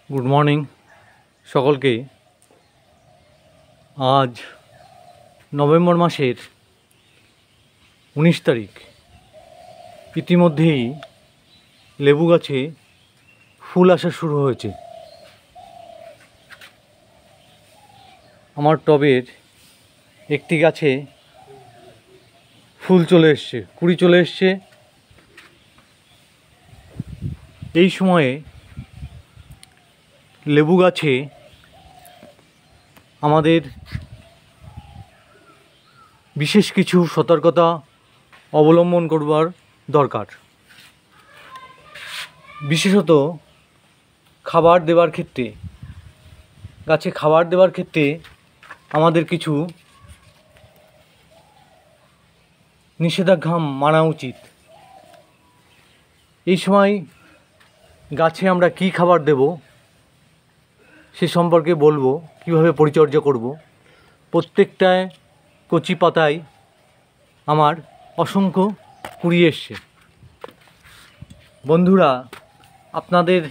Good morning সকলকে। আজ November মাসের 19 তারিখ। ইতিমধ্যেই লেবু গাছে ফুল আসা শুরু হয়েছে। আমার টবের একটি গাছে ফুল চলে এসছে, কুড়ি চলে এসছে। এই সময়ে লেবু গাছে আমাদের বিশেষ কিছু সতর্কতা অবলম্বন করবার দরকার। বিশেষত খাবার দেওয়ার ক্ষেত্রে, গাছে খাবার দেওয়ার ক্ষেত্রে আমাদের কিছু নিষেধাজ্ঞা মানা উচিত। এই সময় গাছে আমরা কি খাবার দেব সে সম্পর্কে বলবো, কিভাবে পরিচর্যা করব। প্রত্যেকটায় কচি পাতায় আমার অসংখ্য কুড়ি এসছে। বন্ধুরা, আপনাদের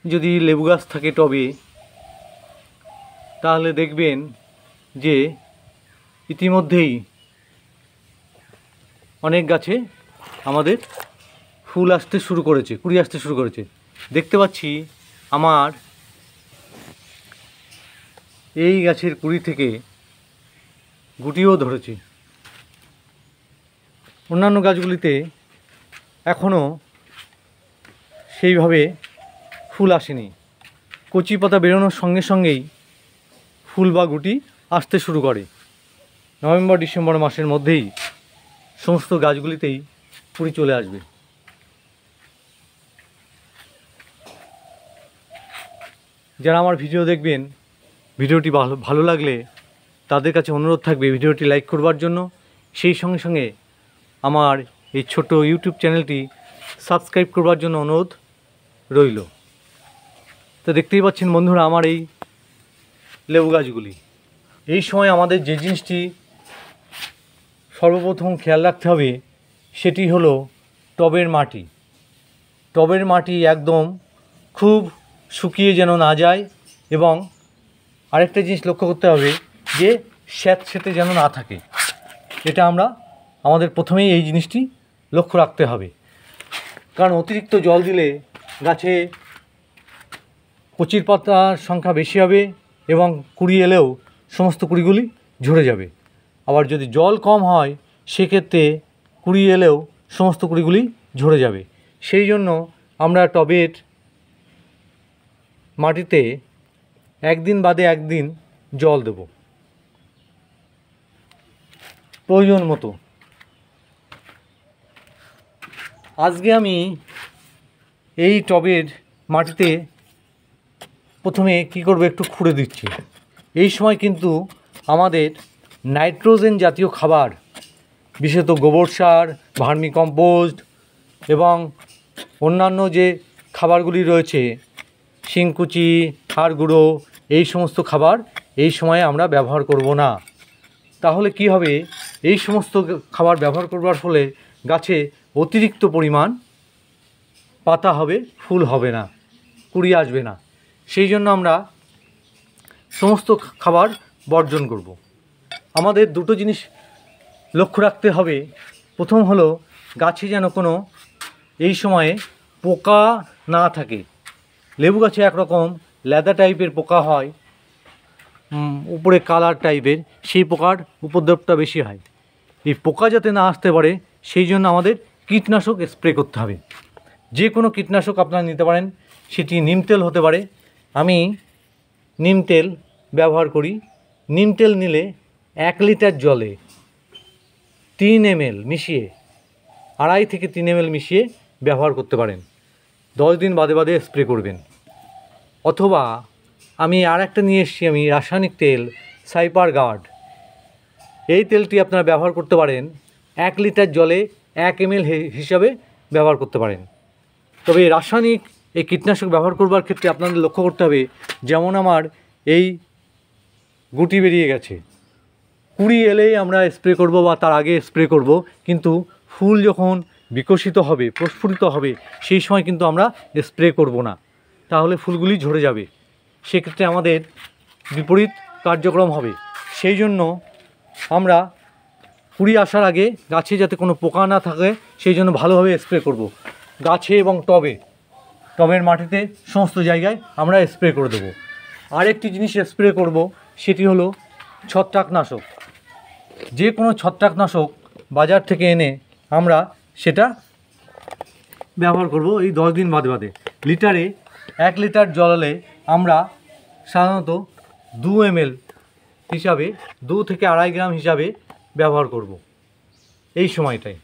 যদি লেবু গাছ থাকে টবে, তাহলে দেখবেন যে ইতিমধ্যেই অনেক গাছে আমাদের ফুল আসতে শুরু করেছে, কুড়ি আসতে শুরু করেছে। দেখতে পাচ্ছি আমার এই গাছের কুড়ি থেকে গুটিও ধরেছে। অন্যান্য গাছগুলিতে এখনও সেইভাবে ফুল আসেনি। কচি পাতা বেরোনোর সঙ্গে সঙ্গেই ফুল বা গুটি আসতে শুরু করে। নভেম্বর ডিসেম্বর মাসের মধ্যেই সমস্ত গাছগুলিতেই কুড়ি চলে আসবে। যারা আমার ভিডিও দেখবেন, ভিডিওটি ভালো লাগলে তাদের কাছে অনুরোধ থাকবে ভিডিওটি লাইক করবার জন্য। সেই সঙ্গে সঙ্গে আমার এই ছোট ইউটিউব চ্যানেলটি সাবস্ক্রাইব করবার জন্য অনুরোধ রইল। তো দেখতেই পাচ্ছেন বন্ধুরা, আমার এই লেবু গাছগুলি। এই সময় আমাদের যে জিনিসটি সর্বপ্রথম খেয়াল রাখতে হবে সেটি হলো টবের মাটি। টবের মাটি একদম খুব শুকিয়ে যেন না যায়, এবং আরেকটা জিনিস লক্ষ্য করতে হবে যে স্যাঁতসেঁতে যেন না থাকে। এটা আমাদের প্রথমেই এই জিনিসটি লক্ষ্য রাখতে হবে। কারণ অতিরিক্ত জল দিলে গাছে কচির পাতার সংখ্যা বেশি হবে এবং কুড়ি এলেও সমস্ত কুড়িগুলি ঝরে যাবে। আবার যদি জল কম হয় সেক্ষেত্রে কুড়ি এলেও সমস্ত কুড়িগুলি ঝরে যাবে। সেই জন্য আমরা টবের মাটিতে একদিন বাদে একদিন জল দেব প্রয়োজন মতো। আজকে আমি এই টবের মাটিতে প্রথমে কি করব, একটু খুঁড়ে দিচ্ছি। এই সময় কিন্তু আমাদের নাইট্রোজেন জাতীয় খাবার, বিশেষত গোবর সার, ভার্মি কম্পোস্ট এবং অন্যান্য যে খাবারগুলি রয়েছে, শিংকুচি, হাড় গুঁড়ো, এই সমস্ত খাবার এই সময়ে আমরা ব্যবহার করব না। তাহলে কি হবে, এই সমস্ত খাবার ব্যবহার করবার ফলে গাছে অতিরিক্ত পরিমাণ পাতা হবে, ফুল হবে না, কুড়ি আসবে না। সেই জন্য আমরা সমস্ত খাবার বর্জন করব। আমাদের দুটো জিনিস লক্ষ্য রাখতে হবে। প্রথম হলো গাছে যেন কোনো এই সময়ে পোকা না থাকে। লেবু গাছে একরকম লেদা টাইপের পোকা হয়, উপরে কালার টাইপের, সেই পোকার উপদ্রবটা বেশি হয়। এই পোকা যাতে না আসতে পারে সেই জন্য আমাদের কীটনাশক স্প্রে করতে হবে। যে কোনো কীটনাশক আপনারা নিতে পারেন, সেটি নিম তেল হতে পারে। আমি নিম তেল ব্যবহার করি। নিম তেল নিলে 1 লিটার জলে 3 ml মিশিয়ে, 2.5 থেকে 3 ml মিশিয়ে ব্যবহার করতে পারেন। 10 দিন বাদে বাদে স্প্রে করবেন। অথবা আমি আর একটা নিয়ে এসেছি, আমি রাসায়নিক তেল সাইপার গার্ড। এই তেলটি আপনারা ব্যবহার করতে পারেন 1 লিটার জলে 1 ml হিসাবে ব্যবহার করতে পারেন। তবে রাসায়নিক এই কীটনাশক ব্যবহার করবার ক্ষেত্রে আপনাদের লক্ষ্য করতে হবে, যেমন আমার এই গুটি বেরিয়ে গেছে, কুড়ি এলেই আমরা স্প্রে করব বা তার আগে স্প্রে করব, কিন্তু ফুল যখন বিকশিত হবে, প্রস্ফুটিত হবে, সেই সময় কিন্তু আমরা স্প্রে করব না। তাহলে ফুলগুলি ঝরে যাবে, সেক্ষেত্রে আমাদের বিপরীত কার্যক্রম হবে। সেই জন্য আমরা কুড়ি আসার আগে গাছে যাতে কোনো পোকা না থাকে সেই জন্য ভালোভাবে স্প্রে করব। গাছে এবং টবের মাটিতে সমস্ত জায়গায় আমরা স্প্রে করে দেবো। আরেকটি জিনিস স্প্রে করব, সেটি হলো ছত্রাকনাশক। যে কোনো ছত্রাকনাশক বাজার থেকে এনে আমরা সেটা ব্যবহার করব এই 10 দিন বাদে বাদে। লিটারে 1 লিটার জলে আমরা সাধারণত 2 ml হিসাবে 2 থেকে 2.5 গ্রাম হিসাবে ব্যবহার করব এই সময়টায়।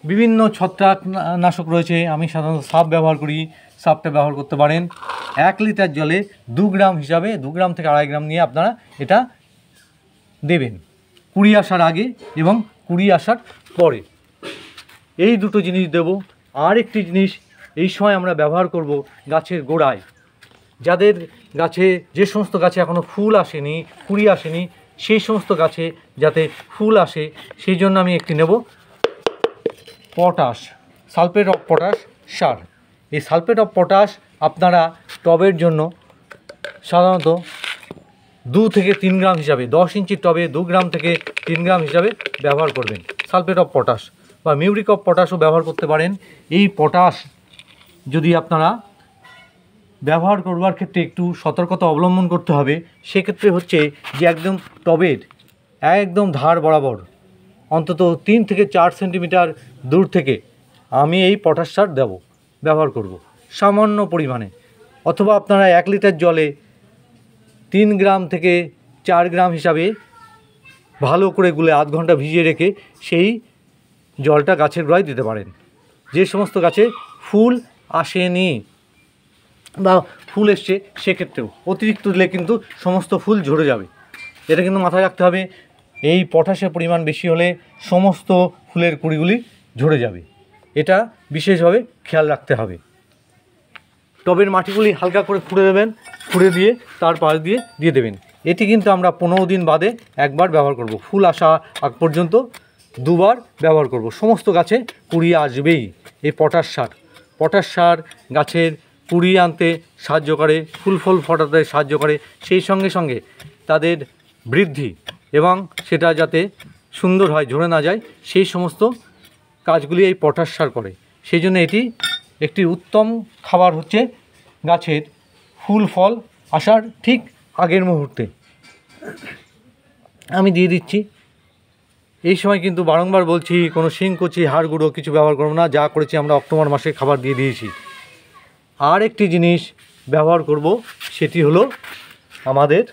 বিভিন্ন ছত্রাকনাশক রয়েছে, আমি সাধারণত সাপ ব্যবহার করি, সাপটা ব্যবহার করতে পারেন। 1 লিটার জলে 2 গ্রাম হিসাবে 2 গ্রাম থেকে 2.5 গ্রাম নিয়ে আপনারা এটা দেবেন কুড়ি আসার আগে এবং কুড়ি আসার পরে। এই দুটো জিনিস দেব। আর একটি জিনিস এই সময় আমরা ব্যবহার করব গাছের গোড়ায়, যাদের গাছে, যে সমস্ত গাছে এখনও ফুল আসেনি, কুড়ি আসেনি, সেই সমস্ত গাছে যাতে ফুল আসে সেই জন্য আমি একটি নেব পটাশ, সালফেট অফ পটাশ সার। এই সালফেট অফ পটাশ আপনারা টবের জন্য সাধারণত 2 থেকে 3 গ্রাম হিসাবে, 10 ইঞ্চির টবে 2 গ্রাম থেকে 3 গ্রাম হিসাবে ব্যবহার করবেন। সালফেট অফ পটাশ বা মিউরিক অফ পটাশও ব্যবহার করতে পারেন। এই পটাশ যদি আপনারা ব্যবহার করবার ক্ষেত্রে একটু সতর্কতা অবলম্বন করতে হবে। সেক্ষেত্রে হচ্ছে যে একদম টবের একদম ধার বরাবর অন্তত 3 থেকে 4 সেন্টিমিটার দূর থেকে আমি এই পটাশ সার ব্যবহার করব সামান্য পরিমাণে। অথবা আপনারা 1 লিটার জলে 3 গ্রাম থেকে 4 গ্রাম হিসাবে ভালো করে গুলে আধ ঘন্টা ভিজিয়ে রেখে সেই জলটা গাছের গোড়ায় দিতে পারেন। যে সমস্ত গাছে ফুল আসেনি বা ফুল এসছে সেক্ষেত্রেও অতিরিক্ত দিলে কিন্তু সমস্ত ফুল ঝরে যাবে। এটা কিন্তু মাথায় রাখতে হবে। এই পটাশের পরিমাণ বেশি হলে সমস্ত ফুলের কুঁড়িগুলি ঝরে যাবে, এটা বিশেষভাবে খেয়াল রাখতে হবে। টবের মাটিগুলি হালকা করে খুঁড়ে দেবেন, খুঁড়ে দিয়ে তার পাশ দিয়ে দেবেন। এটি কিন্তু আমরা 15 দিন বাদে একবার ব্যবহার করব। ফুল আসা আগ পর্যন্ত 2 বার ব্যবহার করব। সমস্ত গাছে কুঁড়ি আসবেই। এই পটাশ সার গাছের কুঁড়ি আনতে সাহায্য করে, ফুল ফল ফোটাতে সাহায্য করে, সেই সঙ্গে সঙ্গে তাদের বৃদ্ধি এবং সেটা যাতে সুন্দর হয়, ঝরে না যায়, সেই সমস্ত কাজগুলি এই পটাশ সার করে। সেই জন্য এটি একটি উত্তম খাবার হচ্ছে গাছের ফুল ফল আসার ঠিক আগের মুহূর্তে। আমি দিয়ে দিচ্ছি। এই সময় কিন্তু বারংবার বলছি কোনো শিংকুচি, হাড় গুঁড়ো কিছু ব্যবহার করব না। যা করেছি আমরা অক্টোবর মাসে খাবার দিয়ে দিয়েছি। আর একটি জিনিস ব্যবহার করব, সেটি হলো আমাদের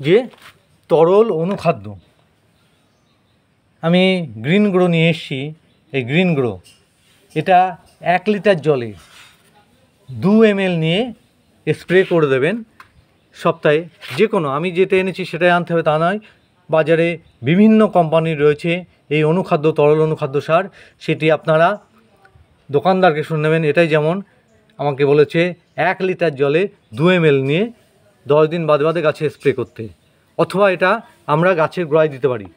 যে তরল অনুখাদ্য। আমি গ্রিন গ্রো নিয়ে এসেছি। এই গ্রিন গ্রো এটা 1 লিটার জলে 2 ml নিয়ে স্প্রে করে দেবেন সপ্তাহে। যে কোনো, আমি যেটা এনেছি সেটাই আনতে হবে তা নয়, বাজারে বিভিন্ন কোম্পানির রয়েছে এই অনুখাদ্য, তরল অনুখাদ্য সার। সেটি আপনারা দোকানদারকে শুনে নেবেন। এটাই যেমন আমাকে বলেছে 1 লিটার জলে 2 ml নিয়ে 10 দিন বাদে বাদে গাছে স্প্রে করতে, অথবা এটা আমরা গাছের গোড়ায় দিতে পারি।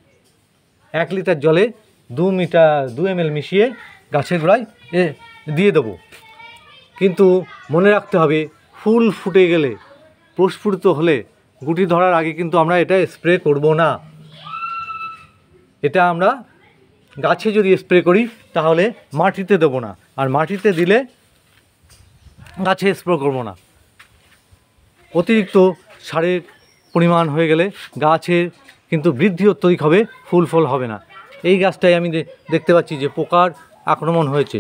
1 লিটার জলে 2 ml মিশিয়ে গাছের গোড়ায় দিয়ে দেবো। কিন্তু মনে রাখতে হবে, ফুল ফুটে গেলে, প্রস্ফুটিত হলে, গুটি ধরার আগে কিন্তু আমরা এটা স্প্রে করব না। এটা আমরা গাছে যদি স্প্রে করি তাহলে মাটিতে দেবো না, আর মাটিতে দিলে গাছে স্প্রে করব না। অতিরিক্ত সারের পরিমাণ হয়ে গেলে গাছের কিন্তু বৃদ্ধি অত্যধিক হবে, ফুল ফল হবে না। এই গাছটাই আমি দেখতে পাচ্ছি যে পোকার আক্রমণ হয়েছে।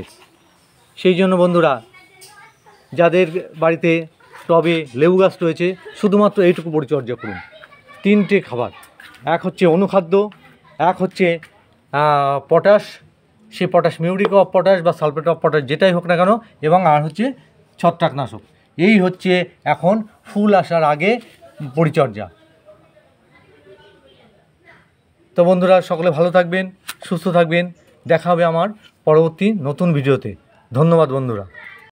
সেই জন্য বন্ধুরা, যাদের বাড়িতে টবে লেবু গাছ রয়েছে, শুধুমাত্র এইটুকু পরিচর্যা করুন। 3টে খাবার, এক হচ্ছে অনুখাদ্য, এক হচ্ছে পটাশ, সে পটাশ মিউরিক অফ পটাশ বা সালফেট অফ পটাশ যেটাই হোক না কেন, এবং আর হচ্ছে ছত্রাকনাশক। এই হচ্ছে এখন ফুল আসার আগে পরিচর্যা। তো বন্ধুরা, সকলে ভালো থাকবেন, সুস্থ থাকবেন। দেখা হবে আমার পরবর্তী নতুন ভিডিওতে। ধন্যবাদ বন্ধুরা।